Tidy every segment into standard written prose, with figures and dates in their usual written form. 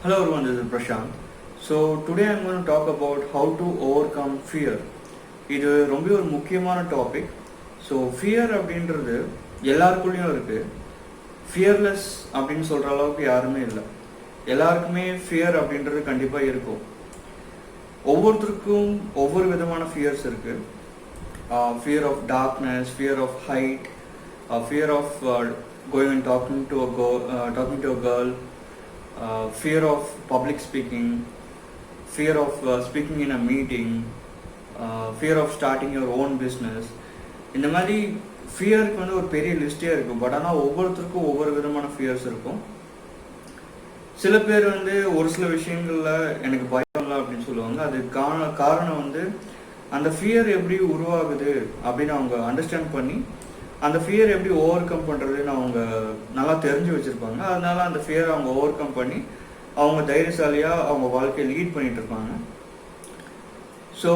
Hello everyone, this is Prashant. So today I'm going to talk about how to overcome fear. இது ரொம்ப ஒரு முக்கியமான topic. So fear அப்படின்றது எல்லாருக்குள்ளேயும் இருக்குது. ஃபியர்லெஸ் அப்படின்னு சொல்கிற அளவுக்கு யாருமே இல்லை. எல்லாருக்குமே ஃபியர் அப்படின்றது கண்டிப்பாக இருக்கும். ஒவ்வொருத்தருக்கும் ஒவ்வொரு விதமான ஃபியர்ஸ் இருக்குது. Fear of darkness, fear of height, fear of going and talking to a girl, fear of public speaking, fear of speaking in a meeting, fear of starting your own business. இந்த மாதிரி ஃபியருக்கு வந்து ஒரு பெரிய லிஸ்டே இருக்கும். But ஆனால் ஒவ்வொருத்தருக்கும் ஒவ்வொரு விதமான ஃபியர்ஸ் இருக்கும். சில பேர் வந்து ஒரு சில விஷயங்கள்ல எனக்கு பயம் இல்லை அப்படின்னு சொல்லுவாங்க. அதுக்கான காரணம் வந்து அந்த ஃபியர் எப்படி உருவாகுது அப்படின்னு அவங்க அண்டர்ஸ்டாண்ட் பண்ணி அந்த ஃபியர் எப்படி ஓவர் கம் பண்ணுறதுன்னு அவங்க நல்லா தெரிஞ்சு வச்சுருப்பாங்க. அதனால அந்த ஃபியரை அவங்க ஓவர் கம் பண்ணி அவங்க தைரியசாலியாக அவங்க வாழ்க்கையை லீட் பண்ணிகிட்டு இருப்பாங்க. ஸோ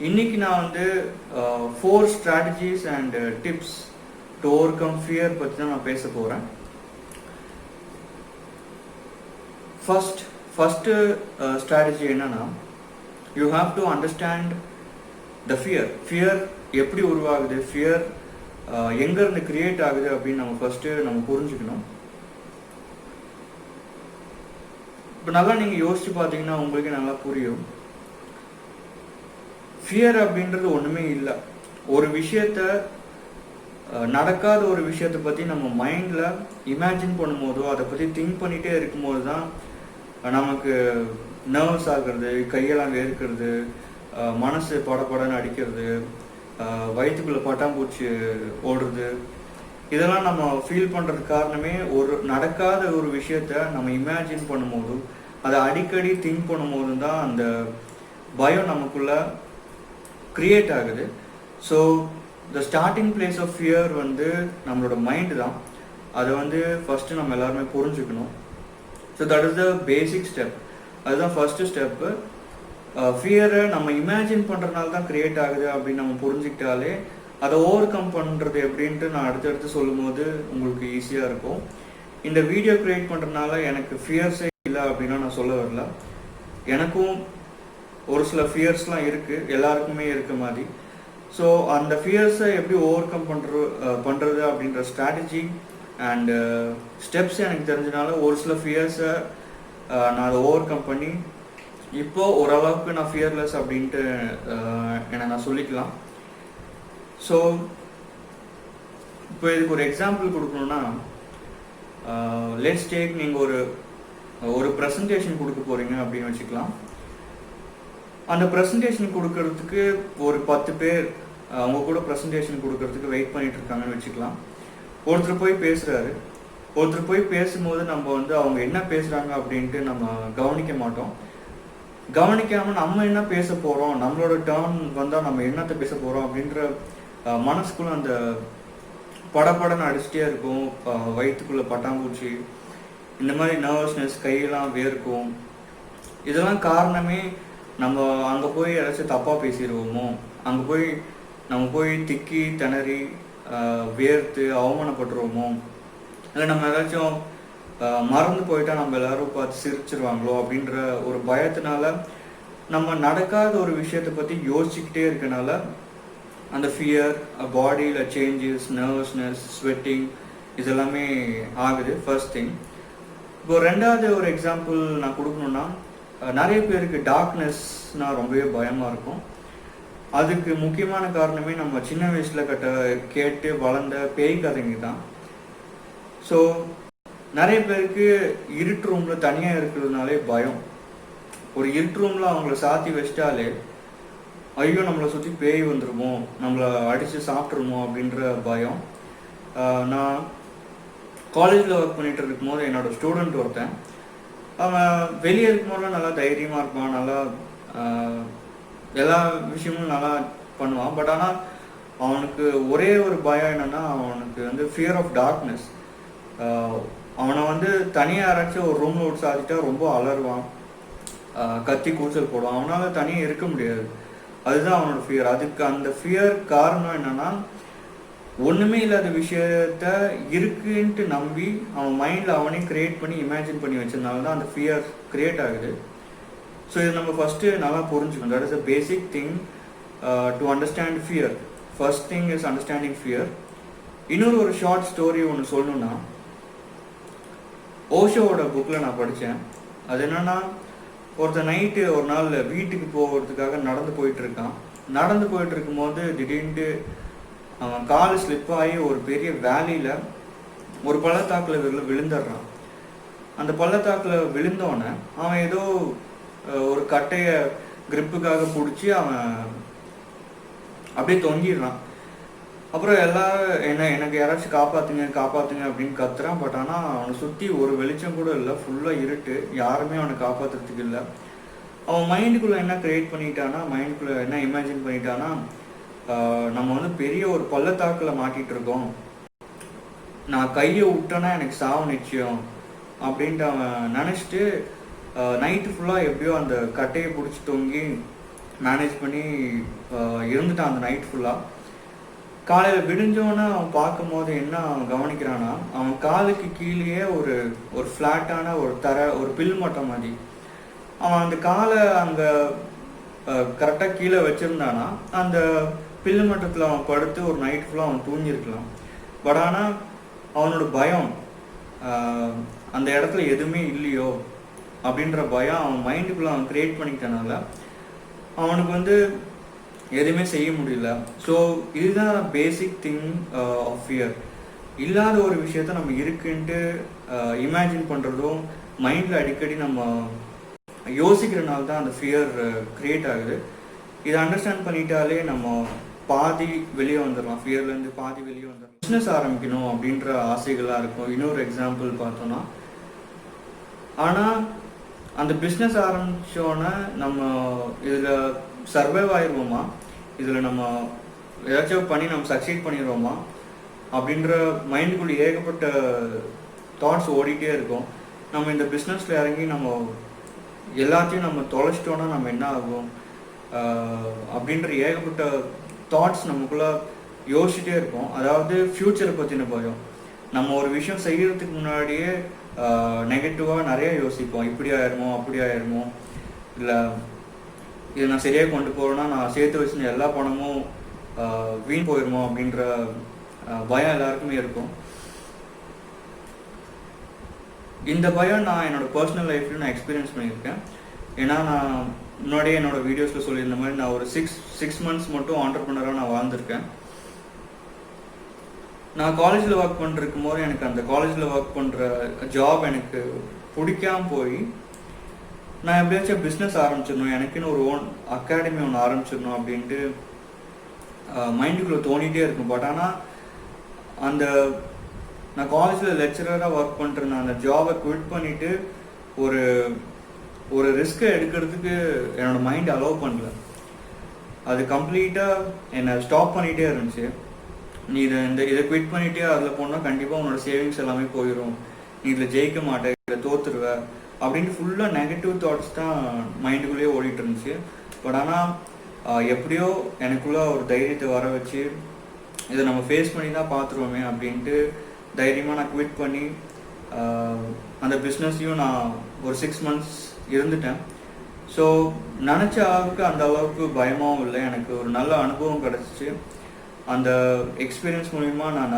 இன்னைக்கு நான் வந்து 4 strategies and tips to over come fear பற்றி தான் நான் பேச போகிறேன். ஃபஸ்ட்டு ஸ்ட்ராட்டஜி என்னன்னா, you have to understand the fear எப்படி உருவாகுது, ஃபியர் எங்கேருந்து கிரியேட் ஆகுது அப்படின்னு நம்ம புரிஞ்சுக்கணும். இப்போ நல்லா நீங்கள் யோசிச்சு பார்த்தீங்கன்னா உங்களுக்கே நல்லா புரியும். ஃபியர் அப்படின்றது ஒன்றுமே இல்லை. ஒரு விஷயத்த நடக்காத ஒரு விஷயத்தை பற்றி நம்ம மைண்டில் இமேஜின் பண்ணும்போதோ அதை பற்றி திங்க் பண்ணிகிட்டே இருக்கும்போது தான் நமக்கு நர்வஸ் ஆகிறது, கையெல்லாம் வேர்க்கிறது, மனசு படப்படன்னு அடிக்கிறது, வயிற்றுக்குள்ளே பட்டாம்பூச்சி ஓடுறது. இதெல்லாம் நம்ம ஃபீல் பண்ணுறதுக்கு காரணமே ஒரு நடக்காத ஒரு விஷயத்த நம்ம இமேஜின் பண்ணும்போது அதை அடிக்கடி திங்க் பண்ணும்போது தான் அந்த பயம் நமக்குள்ள கிரியேட் ஆகுது. So the starting place of fear வந்து நம்மளோட மைண்டு தான். அதை வந்து ஃபஸ்ட்டு நம்ம எல்லாருமே புரிஞ்சுக்கணும். So that is the basic step. அதுதான் ஃபஸ்ட்டு ஸ்டெப்பு. ஃபியரை நம்ம இமேஜின் பண்ணுறதுனால தான் க்ரியேட் ஆகுது அப்படின்னு நம்ம புரிஞ்சுக்கிட்டாலே அதை ஓவர் கம் பண்ணுறது எப்படின்ட்டு நான் அடுத்தடுத்து சொல்லும்போது உங்களுக்கு ஈஸியாக இருக்கும். இந்த வீடியோ க்ரியேட் பண்ணுறதுனால எனக்கு ஃபியர்ஸே இல்லை அப்படின்னா நான் சொல்ல வரல. எனக்கும் ஒரு சில ஃபியர்ஸ்லாம் இருக்குது, எல்லாருக்குமே இருக்க மாதிரி. ஸோ அந்த ஃபியர்ஸை எப்படி ஓவர் கம் பண்ணுறது அப்படின்ற ஸ்ட்ராட்டஜி அண்டு ஸ்டெப்ஸ் எனக்கு தெரிஞ்சனால ஒரு சில ஃபியர்ஸை நான் அதை ஓவர் கம் பண்ணி இப்போது ஓரளவுக்கு நான் ஃபியர்லெஸ் அப்படின்ட்டு என்னை நான் சொல்லிக்கலாம். ஸோ இப்போ இதுக்கு ஒரு எக்ஸாம்பிள் கொடுக்கணுன்னா, லெட்ஸ் டேக் நீங்கள் ஒரு ப்ரெசன்டேஷன் கொடுக்க போகிறீங்க அப்படின்னு வச்சுக்கலாம். அந்த ப்ரெசன்டேஷன் கொடுக்கறதுக்கு ஒரு 10 பேர் அவங்க கூட ப்ரெசன்டேஷன் கொடுக்கறதுக்கு வெயிட் பண்ணிட்டு இருக்காங்கன்னு வச்சுக்கலாம். ஒருத்தர் போய் பேசும்போது நம்ம வந்து அவங்க என்ன பேசுகிறாங்க அப்படின்ட்டு நம்ம கவனிக்க மாட்டோம். கவனிக்காமல் நம்ம என்ன பேச போகிறோம், நம்மளோட டர்ன் வந்தால் நம்ம என்னத்தை பேச போகிறோம் அப்படின்ற மனசுக்குள்ளே அந்த படப்படன்னு அடிச்சுட்டே இருக்கும். வயிற்றுக்குள்ளே பட்டாம்பூச்சி, இந்த மாதிரி நர்வஸ்னஸ், கையெல்லாம் வேர்க்கும். இதெல்லாம் காரணமே நம்ம அங்கே போய் ஏதாச்சும் தப்பாக பேசிடுவோமோ, அங்கே நம்ம போய் திக்கி திணறி வேர்த்து அவமானப்பட்டுருவோமோ, இல்லை நம்ம ஏதாச்சும் மறந்து போயிட்டா நம்ம எல்லாரும் பார்த்து சிரிச்சிருவாங்களோ அப்படின்ற ஒரு பயத்தினால நம்ம நடக்காத ஒரு விஷயத்தை பற்றி யோசிச்சுக்கிட்டே இருக்கனால அந்த ஃபியர், பாடியில் சேஞ்சஸ், நர்வஸ்னஸ், ஸ்வெட்டிங் இதெல்லாமே ஆகுது. First thing. இப்போ ரெண்டாவது ஒரு எக்ஸாம்பிள் நான் கொடுக்கணுன்னா, நிறைய பேருக்கு டார்க்னஸ்னால் ரொம்பவே பயமாக இருக்கும். அதுக்கு முக்கியமான காரணமே நம்ம சின்ன வயசில் கேட்டு வளர்ந்த பேய் கதைங்க தான். ஸோ நிறைய பேருக்கு இருட்டு ரூமில் தனியாக இருக்கிறதுனாலே பயம். ஒரு இருட்டு ரூமில் அவங்கள சாத்தி வச்சிட்டாலே ஐயோ நம்மளை சுற்றி பேய் வந்துடுமோ, நம்மளை அடித்து சாப்பிட்ருமோ அப்படின்ற பயம். நான் காலேஜில் ஒர்க் பண்ணிகிட்டு இருக்கும்போது என்னோடய ஸ்டூடெண்ட் ஒருத்தன், அவன் வெளியே இருக்கும்போது நல்லா தைரியமாக இருப்பான், நல்லா எல்லா விஷயமும் நல்லா பண்ணுவான். பட் ஆனால் அவனுக்கு ஒரே ஒரு பயம் என்னென்னா, அவனுக்கு வந்து ஃபியர் ஆஃப் டார்க்னஸ். அவனை வந்து தனியாக யாராச்சும் ஒரு ரூமில் விட்டு சாத்திட்டா ரொம்ப அலறுவான், கத்தி கூச்சல் போடுவான். அவனால் தனியாக இருக்க முடியாது. அதுதான் அவனோட ஃபியர். அதுக்கு அந்த ஃபியர் காரணம் என்னென்னா, ஒன்றுமே இல்லாத விஷயத்த இருக்குன்ட்டு நம்பி அவன் மைண்டில் அவனே க்ரியேட் பண்ணி இமேஜின் பண்ணி வச்சதுனால தான் அந்த ஃபியர் க்ரியேட் ஆகுது. ஸோ இது நம்ம ஃபஸ்ட்டு நல்லா புரிஞ்சுக்கணும். That is a basic thing to understand fear. First thing is understanding fear. இன்னொரு ஒரு ஷார்ட் ஸ்டோரி ஒன்று சொல்லணுன்னா, ஓஷோவோட புக்கில் நான் படித்தேன். அது என்னென்னா, ஒருத்தர் நைட்டு ஒரு நாள் வீட்டுக்கு போகிறதுக்காக நடந்து போயிட்டுருக்கான். நடந்து போயிட்டுருக்கும்போது திடீர்னு அவன் கால் ஸ்லிப் ஆகி ஒரு பெரிய வேலியில் ஒரு பள்ளத்தாக்கில் விழுந்துடுறான். அந்த பள்ளத்தாக்கில் விழுந்தோடனே அவன் ஏதோ ஒரு கட்டையை கிரிப்புக்காக பிடிச்சி அவன் அப்படியே தொங்கிடுறான். அப்புறம் எல்லாரும் எனக்கு யாராச்சும் காப்பாற்றுங்க அப்படின்னு கத்துறான். பட் ஆனால் அவனை சுற்றி ஒரு வெளிச்சம் கூட இல்லை, ஃபுல்லாக இருட்டு, யாருமே அவனை காப்பாற்றுறதுக்கு இல்லை. அவன் மைண்டுக்குள்ளே என்ன க்ரியேட் பண்ணிட்டானா, மைண்டுக்குள்ளே என்ன இமேஜின் பண்ணிட்டானா, நம்ம வந்து பெரிய ஒரு பள்ளத்தாக்கில் மாட்டிகிட்டு இருக்கோம், நான் கையை விட்டேன்னா எனக்கு சாவு நிச்சயம் அப்படின்ட்டு அவன் நினச்சிட்டு நைட்டு ஃபுல்லாக எப்படியோ அந்த கட்டையை பிடிச்சி தொங்கி மேனேஜ் பண்ணி இருந்துட்டான் அந்த நைட் ஃபுல்லாக. காலையில் விடிஞ்சோன்னே அவன் பார்க்கும் போது என்ன அவன் கவனிக்கிறான்னா, அவன் காலுக்கு கீழேயே ஒரு ஃப்ளாட்டான ஒரு பில் மட்டம் மாதிரி. அவன் அந்த காலை அங்கே கரெக்டாக கீழே வச்சுருந்தானா அந்த பில்லு மட்டத்தில் அவன் படுத்து ஒரு நைட் ஃபுல்லாக அவன் தூங்கியிருக்கலாம். பட் ஆனால் அவனோட பயம், அந்த இடத்துல எதுவுமே இல்லையோ அப்படின்ற பயம் அவன் மைண்டுக்குள்ளே அவன் க்ரியேட் பண்ணிக்கிட்டனால அவனுக்கு வந்து எதுவுமே செய்ய முடியல. ஸோ இதுதான் பேசிக் திங் ஆஃப் ஃபியர். இல்லாத ஒரு விஷயத்த நம்ம இருக்குன்ட்டு இமேஜின் பண்ணுறதும் மைண்டில் அடிக்கடி நம்ம யோசிக்கிறனால தான் அந்த ஃபியர் க்ரியேட் ஆகுது. இதை அண்டர்ஸ்டாண்ட் பண்ணிட்டாலே நம்ம பாதி வெளியே வந்துடலாம், ஃபியர்லேருந்து பாதி வெளியே வந்துடலாம். பிஸ்னஸ் ஆரம்பிக்கணும் அப்படின்ற ஆசைகளாக இருக்கும். இன்னொரு எக்ஸாம்பிள் பார்த்தோன்னா, ஆனால் அந்த பிஸ்னஸ் ஆரம்பித்தோன்னே நம்ம இதில் சர்வைவ் ஆயிடுவோமா, இதில் நம்ம ஏதாச்சும் பண்ணி நம்ம சக்சீட் பண்ணிடுவோமா அப்படின்ற மைண்டுக்குள்ளே ஏகப்பட்ட தாட்ஸ் ஓடிட்டே இருக்கும். நம்ம இந்த பிஸ்னஸில் இறங்கி நம்ம எல்லாத்தையும் நம்ம தொலைச்சிட்டோன்னா நம்ம என்ன ஆகும் அப்படின்ற ஏகப்பட்ட தாட்ஸ் நமக்குள்ளே யோசிச்சுட்டே இருப்போம். அதாவது ஃப்யூச்சரை பற்றின பயம். நம்ம ஒரு விஷயம் செய்கிறதுக்கு முன்னாடியே நெகட்டிவாக நிறைய யோசிப்போம். இப்படி ஆயிடுமோ அப்படி ஆயிடுமோ, இல்லை இதை நான் சரியாக கொண்டு போகிறேன்னா நான் சேர்த்து வச்சுருந்த எல்லா பணமும் வீண் போயிடுமோ அப்படின்ற பயம் எல்லாருக்குமே இருக்கும். இந்த பயம் நான் என்னோடய பர்சனல் லைஃப்லையும் நான் எக்ஸ்பீரியன்ஸ் பண்ணியிருக்கேன். ஏன்னா நான் முன்னாடியே என்னோடய வீடியோஸில் சொல்லியிருந்த மாதிரி நான் ஒரு சிக்ஸ் மந்த்ஸ் மட்டும் ஆண்டர்ப்ரனராக நான் வாழ்ந்திருக்கேன். நான் காலேஜில் ஒர்க் பண்ணிருக்கும் போது எனக்கு அந்த காலேஜில் ஒர்க் பண்ணுற ஜாப் எனக்கு பிடிக்காம போய் நான் எப்படியாச்சும் பிஸ்னஸ் ஆரம்பிச்சிடணும், எனக்குன்னு ஒரு ஓன் அகாடமி ஒன்று ஆரம்பிச்சிடணும் அப்படின்ட்டு மைண்டுக்குள்ளே தோணிகிட்டே இருக்கும். பட் ஆனால் அந்த நான் காலேஜில் லெக்சரராக ஒர்க் பண்ணிருந்தேன், அந்த ஜாபை குவிட் பண்ணிவிட்டு ஒரு ரிஸ்க்கை எடுக்கிறதுக்கு என்னோடய மைண்ட் அலோவ் பண்ணல. அது கம்ப்ளீட்டாக என்னை ஸ்டாப் பண்ணிகிட்டே இருந்துச்சு. நீ இதை குவிட் பண்ணிவிட்டே அதில் போனால் கண்டிப்பாக உன்னோட சேவிங்ஸ் எல்லாமே போயிடும், நீ இதில் ஜெயிக்க மாட்டே, இதில் தோற்றுருவ அப்படின்னு ஃபுல்லாக நெகட்டிவ் தாட்ஸ் தான் மைண்டுக்குள்ளேயே ஓடிட்டு இருந்துச்சு. பட் ஆனால் எப்படியோ எனக்குள்ளே ஒரு தைரியத்தை வர வச்சு இதை நம்ம ஃபேஸ் பண்ணி தான் பார்த்துருவோமே அப்படின்ட்டு தைரியமாக நான் குவிட் பண்ணி அந்த பிஸ்னஸையும் நான் ஒரு 6 months இருந்துட்டேன். ஸோ நினச்ச அளவுக்கு அந்த அளவுக்கு பயமாகவும் இல்லை, எனக்கு ஒரு நல்ல அனுபவம் கிடச்சிச்சு. அந்த எக்ஸ்பீரியன்ஸ் மூலிமா நான்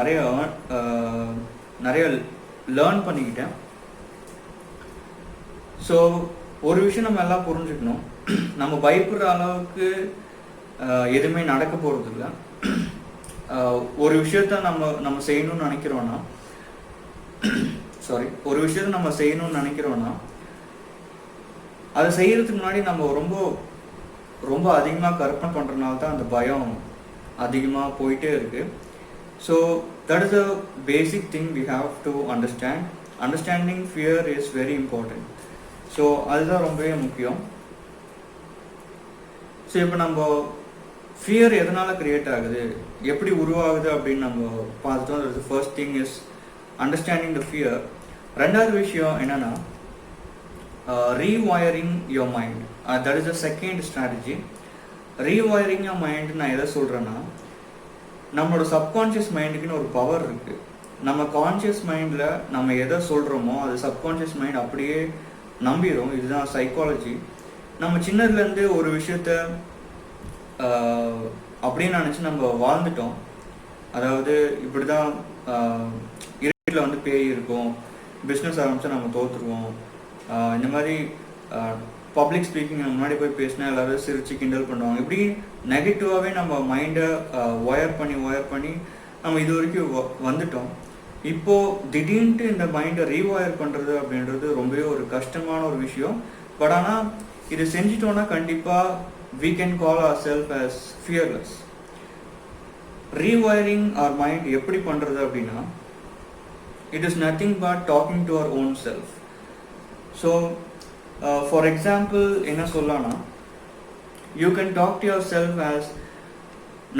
நிறைய லேர்ன் பண்ணிக்கிட்டேன். ஸோ ஒரு விஷயம் நம்ம எல்லாம் புரிஞ்சுக்கணும், நம்ம பயப்படுற அளவுக்கு எதுவுமே நடக்க போகிறது இல்லை. ஒரு விஷயத்த நம்ம செய்யணும்னு நினைக்கிறோன்னா ஒரு விஷயத்த நம்ம செய்யணும்னு நினைக்கிறோன்னா அதை செய்யறதுக்கு முன்னாடி நம்ம ரொம்ப ரொம்ப அதிகமாக கற்பனை பண்ணுறதுனால தான் அந்த பயம் அதிகமாக போயிட்டே இருக்கு. So that is a basic thing we have to understand. Understanding fear is very important. So அதுதான் ரொம்பவே முக்கியம். ஸோ இப்போ நம்ம ஃபியர் எதனால் க்ரியேட் ஆகுது, எப்படி உருவாகுது அப்படின்னு நம்ம பார்த்துட்டோம். First thing is understanding the fear. ரெண்டாவது விஷயம் என்னென்னா rewiring your mind. That is the second strategy. Rewiring your mind நான் எதை சொல்கிறேன்னா, நம்மளோட சப்கான்ஷியஸ் மைண்டுக்குன்னு ஒரு பவர் இருக்குது. நம்ம கான்ஷியஸ் மைண்டில் நம்ம எதை சொல்கிறோமோ அது சப்கான்ஷியஸ் மைண்ட் அப்படியே நம்பிடும். இதுதான் சைக்காலஜி. நம்ம சின்னதுலேருந்து ஒரு விஷயத்த அப்படின்னு நினச்சி நம்ம வாழ்ந்துட்டோம். அதாவது இப்படி தான் இருட்டில் வந்து பேய் இருக்கும், பிஸ்னஸ் ஆரம்பித்தா நம்ம தோற்றுருவோம், இந்த மாதிரி பப்ளிக் ஸ்பீக்கிங் முன்னாடி போய் பேசினா எல்லோரும் சிரித்து கிண்டல் பண்ணுவாங்க. இப்படி நெகட்டிவாகவே நம்ம மைண்டை ஒயர் பண்ணி நம்ம இது வரைக்கும் வந்துட்டோம். இப்போது திடீர்னுட்டு இந்த மைண்டை ரீவயர் பண்ணுறது அப்படின்றது ரொம்பவே ஒரு கஷ்டமான ஒரு விஷயம். பட் ஆனால் இது செஞ்சிட்டோன்னா கண்டிப்பாக we can call ourselves as fearless. Rewiring our mind எப்படி பண்ணுறது அப்படின்னா, it is nothing but talking to our own self. So for example என்ன சொல்லலாம்னா, you can talk to yourself as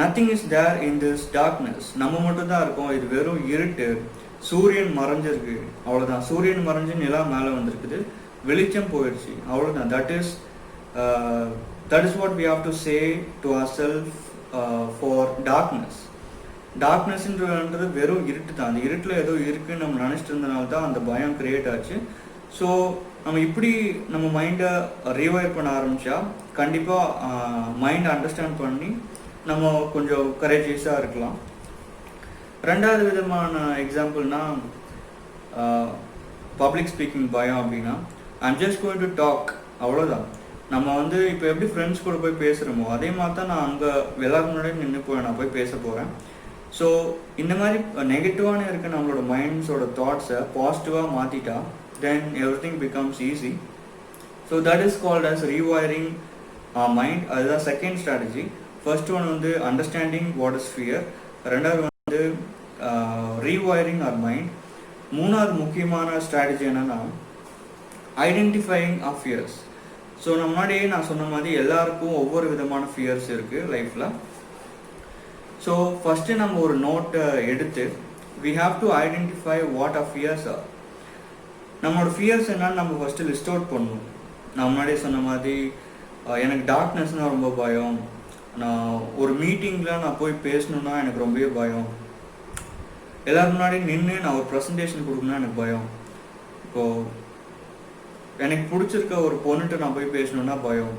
nothing is there in this darkness. நம்ம மட்டும் தான் இருக்கோம், இது வெறும் இருட்டு, சூரியன் மறைஞ்சிருக்கு, அவ்வளோதான். சூரியன் மறைஞ்சு நிலா மேலே வந்திருக்குது, வெளிச்சம் போயிடுச்சு, அவ்வளோதான். That is what we have to say to ourselves for darkness. டார்க்னஸ்ன்றது வெறும் இருட்டு தான். அந்த இருட்டில் ஏதோ இருக்குன்னு நம்ம நினச்சிட்டு இருந்தனால தான் அந்த பயம் கிரியேட் ஆச்சு. ஸோ நம்ம இப்படி நம்ம மைண்டை ரீவைர் பண்ண ஆரம்பித்தா கண்டிப்பாக மைண்டை அண்டர்ஸ்டாண்ட் பண்ணி நம்ம கொஞ்சம் கரேஜியஸாக இருக்கலாம். ரெண்டாவது விதமான எக்ஸாம்பிள்னா பப்ளிக் ஸ்பீக்கிங் பயம் அப்படின்னா, I'm just going to talk, அவ்வளோதான். நம்ம வந்து இப்போ எப்படி ஃப்ரெண்ட்ஸ் கூட போய் பேசுகிறோமோ அதே மாதிரி தான் நான் அங்கே எல்லாரும் முன்னாடி நான் போய் பேச போகிறேன். ஸோ இந்த மாதிரி நெகட்டிவான இருக்க நம்மளோட மைண்ட்ஸோட தாட்ஸை பாசிட்டிவாக மாற்றிட்டா then everything becomes easy. So that is called as rewiring mind. அதுதான் செகண்ட் ஸ்ட்ராட்டஜி. ஃபர்ஸ்ட் ஒன் வந்து அண்டர்ஸ்டாண்டிங் வாட் இஸ் ஃபியர், ரெண்டாவது வந்து ரீவயரிங் அவர் மைண்ட். மூணாவது முக்கியமான ஸ்ட்ராட்டஜி என்னென்னா ஐடென்டிஃபையிங் ஆஃப் ஃபியர்ஸ். ஸோ நம்ம முன்னாடியே நான் சொன்ன மாதிரி எல்லாருக்கும் ஒவ்வொரு விதமான ஃபியர்ஸ் இருக்குது லைஃப்பில். ஸோ ஃபஸ்ட்டு நம்ம ஒரு நோட்டை எடுத்து we have to identify what our fears are. நம்மளோட ஃபியர்ஸ் என்னன்னு நம்ம ஃபஸ்ட்டு லிஸ்ட் அவுட் பண்ணணும். நான் முன்னாடியே சொன்ன மாதிரி எனக்கு டார்க்னஸ்னால் ரொம்ப பயம், நான் ஒரு மீட்டிங்கில் நான் போய் பேசணுன்னா எனக்கு ரொம்பவே பயம், எல்லோரும் முன்னாடி நின்று நான் ஒரு ப்ரெசன்டேஷன் கொடுக்கணுன்னா எனக்கு பயம், இப்போது எனக்கு பிடிச்சிருக்க ஒரு பொண்ணுகிட்ட நான் போய் பேசணுன்னா பயம்,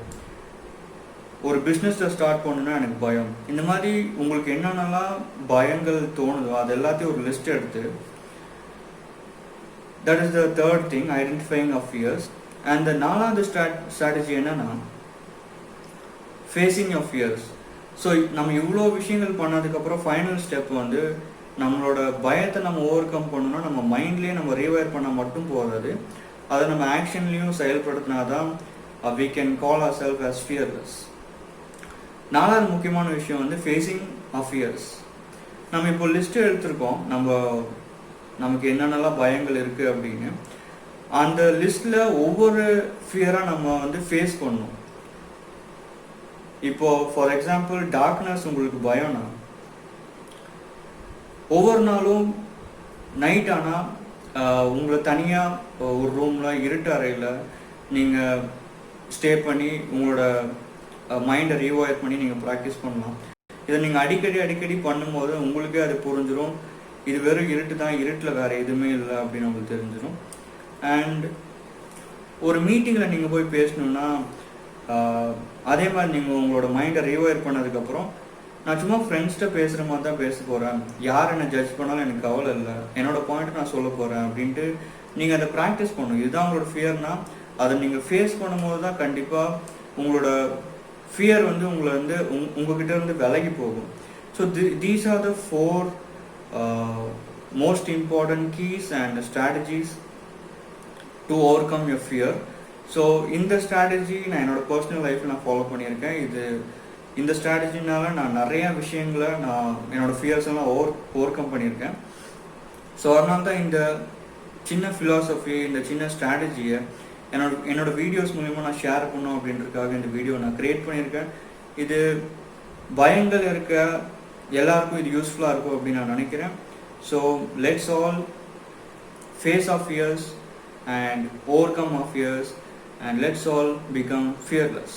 ஒரு பிஸ்னஸை ஸ்டார்ட் பண்ணணுன்னா எனக்கு பயம். இந்த மாதிரி உங்களுக்கு என்னென்னலாம் பயங்கள் தோணுதோ அது எல்லாத்தையும் ஒரு லிஸ்ட் எடுத்து, that is the third thing, identifying of fears. And the நாலாவது ஸ்ட்ராட்டஜி என்னன்னா ஃபேஸிங் ஆஃப் ஃபியர்ஸ். ஸோ நம்ம இவ்வளோ விஷயங்கள் பண்ணதுக்கப்புறம் ஃபைனல் ஸ்டெப் வந்து நம்மளோட பயத்தை நம்ம ஓவர் கம் பண்ணணும்னா நம்ம மைண்ட்லேயே நம்ம ரீவயர் பண்ண மட்டும் போகாது, அதை நம்ம ஆக்ஷன்லேயும் செயல்படுத்தினா தான் we can call ourselves as fearless. நாலாவது முக்கியமான விஷயம் வந்து ஃபேஸிங் ஆஃப் ஃபியர்ஸ். நம்ம இப்போ லிஸ்ட்டு எடுத்திருக்கோம் நமக்கு என்னென்னலாம் பயங்கள் இருக்குது அப்படின்னு. அந்த லிஸ்ட்டில் ஒவ்வொரு ஃபியராக நம்ம வந்து ஃபேஸ் பண்ணணும். இப்போது ஃபார் எக்ஸாம்பிள் டார்க்னஸ் உங்களுக்கு பயம்னா, ஒவ்வொரு நாளும் நைட் ஆனால் உங்களை தனியாக ஒரு ரூமில் இருட்டு அறையில் நீங்கள் ஸ்டே பண்ணி உங்களோட மைண்டை ரீவயர் பண்ணி நீங்கள் ப்ராக்டிஸ் பண்ணலாம். இதை நீங்கள் அடிக்கடி பண்ணும்போது உங்களுக்கே அது புரிஞ்சிடும், இது வெறும் இருட்டு தான், இருட்டில் வேறு எதுவுமே இல்லை அப்படின்னு உங்களுக்கு தெரிஞ்சிடும். அண்ட் ஒரு மீட்டிங்கில் நீங்கள் போய் பேசணுன்னா அதே மாதிரி நீங்கள் உங்களோட மைண்டை ரீவயர் பண்ணதுக்கப்புறம் நான் சும்மா ஃப்ரெண்ட்ஸ்கிட்ட பேசுகிற மாதிரி தான் பேச போகிறேன், யார் என்னை ஜட்ஜ் பண்ணாலும் எனக்கு கவலை இல்லை, என்னோடய பாயிண்ட்டை நான் சொல்ல போகிறேன் அப்படின்ட்டு நீங்கள் அதை ப்ராக்டிஸ் பண்ணணும். இதுதான் உங்களோட ஃபியர்னால் அதை நீங்கள் ஃபேஸ் பண்ணும்போது தான் கண்டிப்பாக உங்களோட ஃபியர் வந்து உங்களை வந்து உங்ககிட்ட இருந்து விலகி போகும். So these are the 4 most important keys and strategies to over come your fear. So இந்த ஸ்ட்ராட்டஜி நான் என்னோடய பர்சனல் லைஃப்பில் நான் ஃபாலோ பண்ணியிருக்கேன். இந்த ஸ்ட்ராட்டஜினால நான் நிறையா விஷயங்களை நான் என்னோடய ஃபியர்ஸ் எல்லாம் ஓவர் கம் பண்ணியிருக்கேன். ஸோ அதனால தான் இந்த சின்ன ஃபிலாசபி, இந்த சின்ன ஸ்ட்ராட்டஜியை என்னோட வீடியோஸ் மூலிமா நான் ஷேர் பண்ணணும் அப்படின்றதுக்காக இந்த வீடியோ நான் க்ரியேட் பண்ணியிருக்கேன். இது பயங்கள் இருக்க எல்லாருக்கும் இது யூஸ்ஃபுல்லாக இருக்கும் அப்படின்னு நான் நினைக்கிறேன். So let's all face of fears and overcome our fears, and let's all become fearless.